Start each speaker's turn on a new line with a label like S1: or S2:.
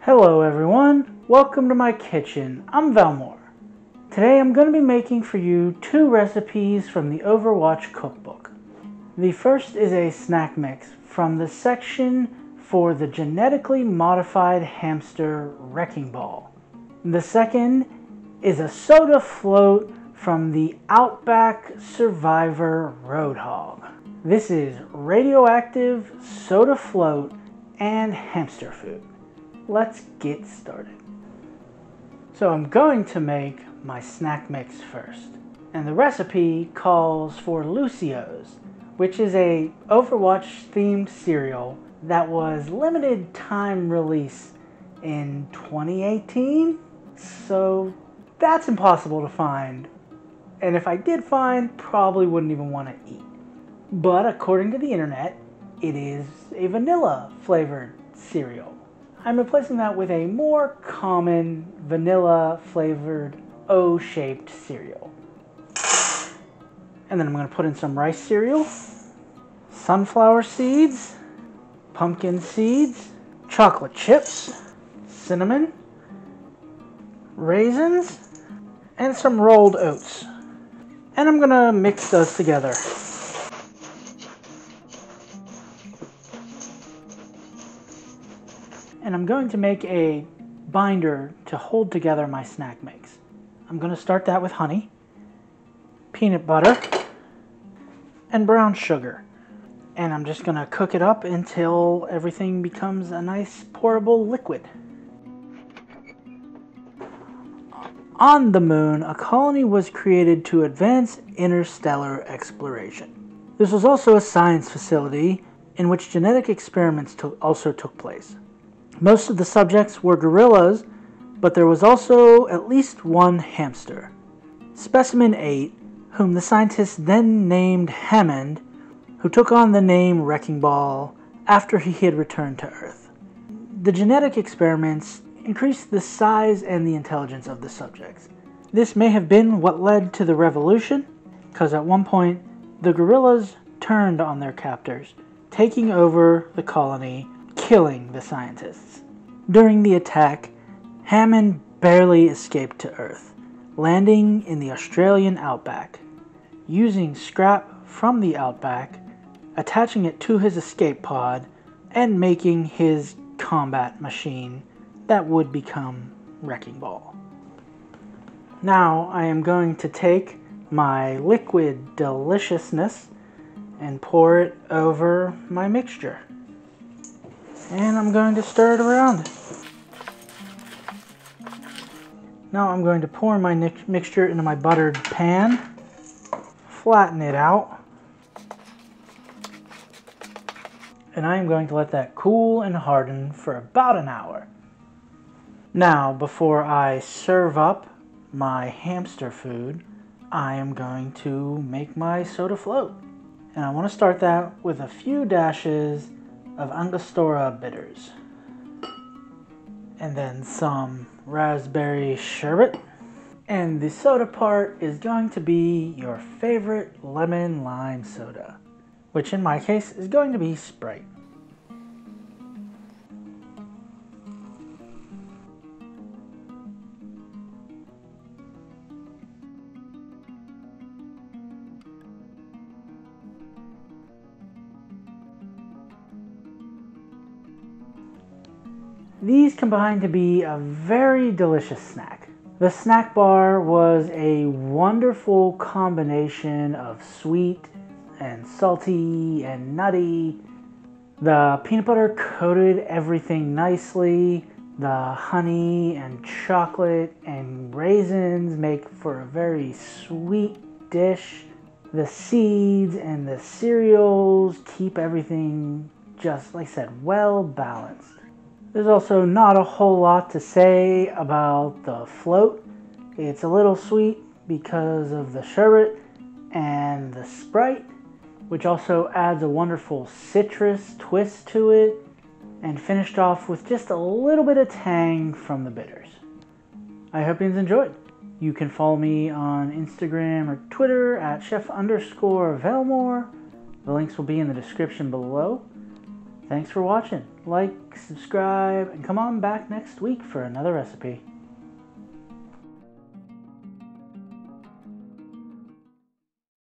S1: Hello everyone, welcome to my kitchen. I'm Valmore. Today I'm going to be making for you two recipes from the Overwatch Cookbook. The first is a snack mix from the section for the genetically modified hamster wrecking ball. The second is a soda float from the Outback Survivor Roadhog. This is radioactive, soda float, and hamster food. Let's get started. So I'm going to make my snack mix first. And the recipe calls for Lucio's, which is a Overwatch themed cereal that was limited time release in 2018. So that's impossible to find. And if I did find, probably wouldn't even want to eat. But according to the internet, it is a vanilla flavored cereal. I'm replacing that with a more common vanilla flavored O-shaped cereal. And then I'm going to put in some rice cereal, sunflower seeds, pumpkin seeds, chocolate chips, cinnamon, raisins, and some rolled oats. And I'm going to mix those together. And I'm going to make a binder to hold together my snack mix. I'm going to start that with honey, peanut butter, and brown sugar. And I'm just going to cook it up until everything becomes a nice pourable liquid. On the moon, a colony was created to advance interstellar exploration. This was also a science facility in which genetic experiments also took place. Most of the subjects were gorillas, but there was also at least one hamster. Specimen 8, whom the scientists then named Hammond, who took on the name Wrecking Ball after he had returned to Earth. The genetic experiments increased the size and the intelligence of the subjects. This may have been what led to the revolution, because at one point the gorillas turned on their captors, taking over the colony, killing the scientists. During the attack, Hammond barely escaped to Earth, landing in the Australian outback, using scrap from the outback, attaching it to his escape pod, and making his combat machine that would become Wrecking Ball. Now I am going to take my liquid deliciousness and pour it over my mixture. And I'm going to stir it around. Now I'm going to pour my mixture into my buttered pan, flatten it out, and I am going to let that cool and harden for about an hour. Now, before I serve up my hamster food, I am going to make my soda float. And I want to start that with a few dashes of Angostura bitters, and then some raspberry sherbet, and the soda part is going to be your favorite lemon lime soda, which in my case is going to be Sprite. These combined to be a very delicious snack. The snack bar was a wonderful combination of sweet and salty and nutty. The peanut butter coated everything nicely. The honey and chocolate and raisins make for a very sweet dish. The seeds and the cereals keep everything, just like I said, well balanced. There's also not a whole lot to say about the float. It's a little sweet because of the sherbet and the Sprite, which also adds a wonderful citrus twist to it, and finished off with just a little bit of tang from the bitters. I hope you enjoyed. You can follow me on Instagram or Twitter at chef_Valmore. The links will be in the description below. Thanks for watching. Like, subscribe, and come on back next week for another recipe.